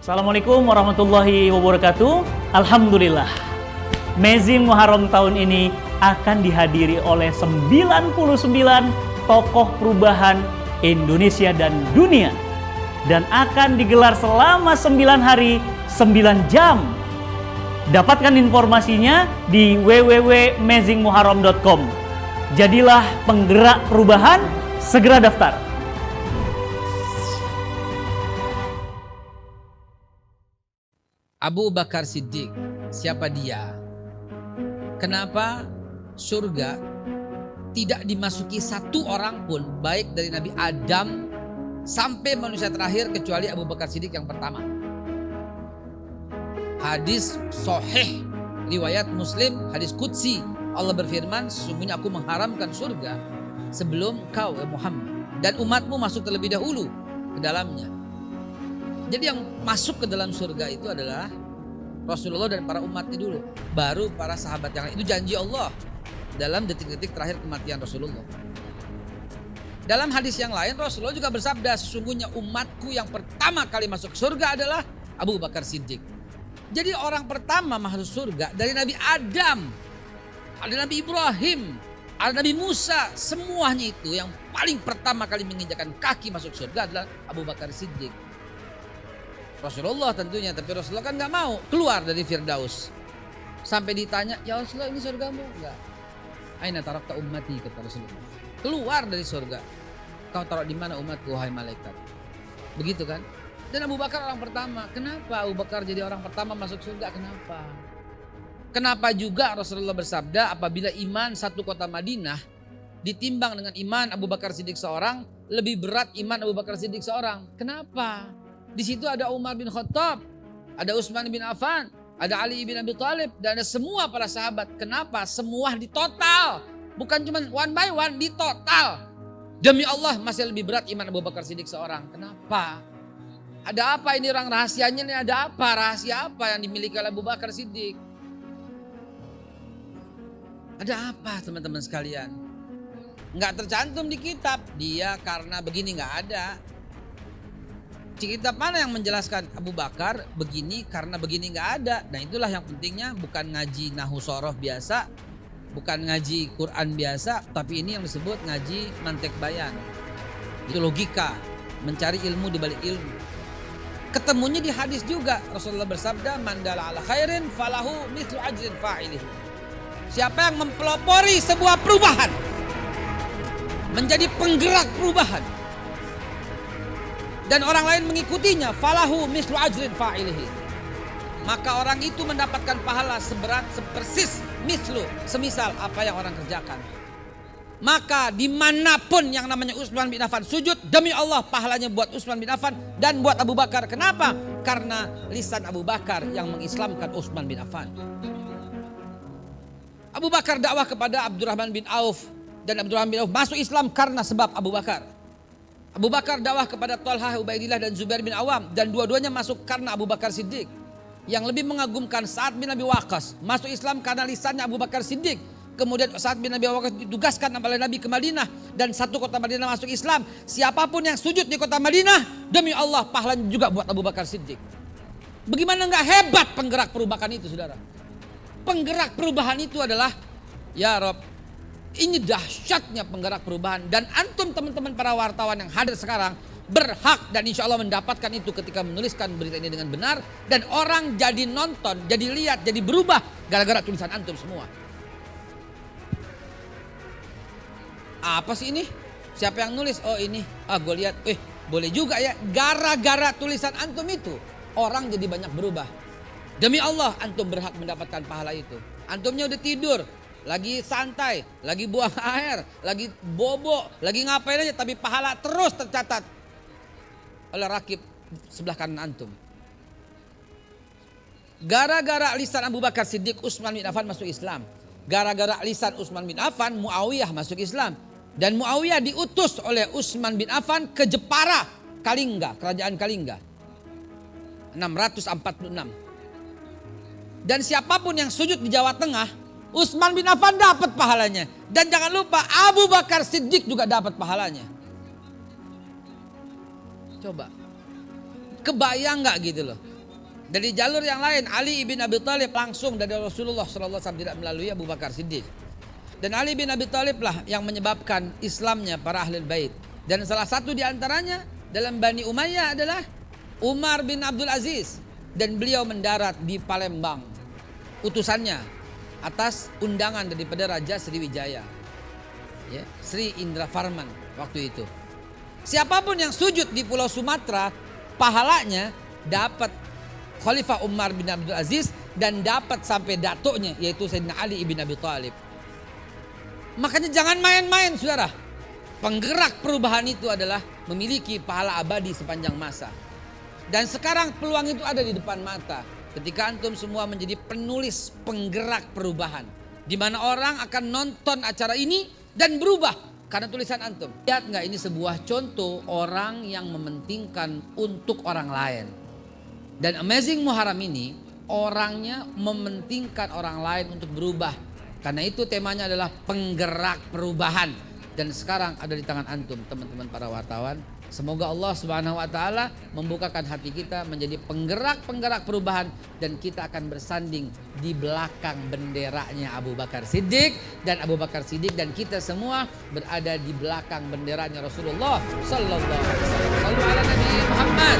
Assalamualaikum warahmatullahi wabarakatuh. Alhamdulillah, Mezim Muharram tahun ini akan dihadiri oleh 99 tokoh perubahan Indonesia dan dunia, dan akan digelar selama 9 hari 9 jam. Dapatkan informasinya di www.mezingmuharram.com. Jadilah penggerak perubahan, segera daftar. Abu Bakar Siddiq, siapa dia? Kenapa surga tidak dimasuki satu orang pun, baik dari Nabi Adam sampai manusia terakhir, kecuali Abu Bakar Siddiq yang pertama? Hadis sahih riwayat Muslim, hadis qudsi, Allah berfirman, sesungguhnya aku mengharamkan surga sebelum kau Muhammad, dan umatmu masuk terlebih dahulu ke dalamnya. Jadi yang masuk ke dalam surga itu adalah Rasulullah dan para umatnya dulu, baru para sahabat yang lain. Itu janji Allah dalam detik-detik terakhir kematian Rasulullah. Dalam hadis yang lain Rasulullah juga bersabda, sesungguhnya umatku yang pertama kali masuk surga adalah Abu Bakar Siddiq. Jadi orang pertama masuk surga dari Nabi Adam, ada Nabi Ibrahim, ada Nabi Musa, semuanya itu yang paling pertama kali menginjakkan kaki masuk surga adalah Abu Bakar Siddiq. Rasulullah tentunya, tapi Rasulullah kan nggak mau keluar dari Firdaus. Sampai ditanya, ya Rasulullah ini surgamu? Enggak. Aina tarakta ummati, kata Rasulullah. Keluar dari surga. Kau taruh di mana umatku, wahai malaikat? Begitu kan? Dan Abu Bakar orang pertama. Kenapa Abu Bakar jadi orang pertama masuk surga? Kenapa? Kenapa juga Rasulullah bersabda, apabila iman satu kota Madinah ditimbang dengan iman Abu Bakar Siddiq seorang, lebih berat iman Abu Bakar Siddiq seorang. Kenapa? Di situ ada Umar bin Khattab, ada Utsman bin Affan, ada Ali bin Abi Thalib, dan ada semua para sahabat. Kenapa? Semua di total, bukan cuma one by one, di total. Demi Allah masih lebih berat iman Abu Bakar Siddiq seorang. Kenapa? Ada apa ini orang rahasianya nih? Ada apa? Rahasia apa yang dimiliki oleh Abu Bakar Siddiq? Ada apa teman-teman sekalian? Nggak tercantum di kitab. Dia karena begini, nggak ada. Kitab mana yang menjelaskan Abu Bakar begini karena begini, nggak ada. Nah itulah yang pentingnya, bukan ngaji nahu soroh biasa, bukan ngaji Quran biasa, tapi ini yang disebut ngaji mantek bayan. Itu logika, mencari ilmu di balik ilmu. Ketemunya di hadis juga. Rasulullah bersabda, man dalla ala khairin falahu mithlu ajrin fa'ilihi. Siapa yang mempelopori sebuah perubahan, menjadi penggerak perubahan, dan orang lain mengikutinya, falahu mislu ajrin fa'ilihi, maka orang itu mendapatkan pahala seberat, sepersis, mislu, semisal apa yang orang kerjakan. Maka dimanapun yang namanya Utsman bin Affan sujud, demi Allah pahalanya buat Utsman bin Affan dan buat Abu Bakar. Kenapa? Karena lisan Abu Bakar yang mengislamkan Utsman bin Affan. Abu Bakar dakwah kepada Abdurrahman bin Auf, dan Abdurrahman bin Auf masuk Islam karena sebab Abu Bakar. Abu Bakar dakwah kepada Thalhah, Ubaidillah dan Zubair bin Awam, dan dua-duanya masuk karena Abu Bakar Siddiq. Yang lebih mengagumkan, Sa'ad bin Abi Waqqas masuk Islam karena lisannya Abu Bakar Siddiq. Kemudian Sa'ad bin Abi Waqqas ditugaskan oleh Nabi ke Madinah, dan satu kota Madinah masuk Islam. Siapapun yang sujud di kota Madinah, demi Allah pahalanya juga buat Abu Bakar Siddiq. Bagaimana enggak hebat penggerak perubahan itu, saudara? Penggerak perubahan itu adalah, ya Rob, ini dahsyatnya penggerak perubahan. Dan antum teman-teman para wartawan yang hadir sekarang berhak dan insya Allah mendapatkan itu ketika menuliskan berita ini dengan benar. Dan orang jadi nonton, jadi lihat, jadi berubah gara-gara tulisan antum semua. Apa sih ini? Siapa yang nulis? Oh ini, gue lihat, boleh juga ya. Gara-gara tulisan antum itu orang jadi banyak berubah. Demi Allah antum berhak mendapatkan pahala itu. Antumnya udah tidur, lagi santai, lagi buang air, lagi bobo, lagi ngapain aja, tapi pahala terus tercatat oleh rakib sebelah kanan antum. Gara-gara lisan Abu Bakar Siddiq, Utsman bin Affan masuk Islam. Gara-gara lisan Utsman bin Affan, Muawiyah masuk Islam. Dan Muawiyah diutus oleh Utsman bin Affan ke Jepara, Kalingga, kerajaan Kalingga. 646. Dan siapapun yang sujud di Jawa Tengah, Utsman bin Affan dapat pahalanya. Dan jangan lupa Abu Bakar Siddiq juga dapat pahalanya. Coba, kebayang gak gitu loh. Dari jalur yang lain, Ali bin Abi Thalib langsung dari Rasulullah SAW, tidak melalui Abu Bakar Siddiq. Dan Ali bin Abi Thalib lah yang menyebabkan Islamnya para Ahlul Bait. Dan salah satu di antaranya dalam Bani Umayyah adalah Umar bin Abdul Aziz. Dan beliau mendarat di Palembang, utusannya atas undangan daripada Raja Sriwijaya, ya, Sri Indra Farman waktu itu. Siapapun yang sujud di Pulau Sumatera, pahalanya dapat Khalifah Umar bin Abdul Aziz dan dapat sampai datuknya, yaitu Sayyidina Ali bin Abi Thalib. Makanya jangan main-main, saudara. Penggerak perubahan itu adalah memiliki pahala abadi sepanjang masa. Dan sekarang peluang itu ada di depan mata. Ketika antum semua menjadi penulis penggerak perubahan, di mana orang akan nonton acara ini dan berubah karena tulisan antum. Lihat nggak, ini sebuah contoh orang yang mementingkan untuk orang lain. Dan Amazing Muharram ini orangnya mementingkan orang lain untuk berubah. Karena itu temanya adalah penggerak perubahan. Dan sekarang ada di tangan antum, teman-teman para wartawan. Semoga Allah Subhanahu wa taala membukakan hati kita menjadi penggerak-penggerak perubahan, dan kita akan bersanding di belakang benderanya Abu Bakar Siddiq, dan Abu Bakar Siddiq dan kita semua berada di belakang benderanya Rasulullah sallallahu alaihi wasallam. Sallu ala Nabi Muhammad.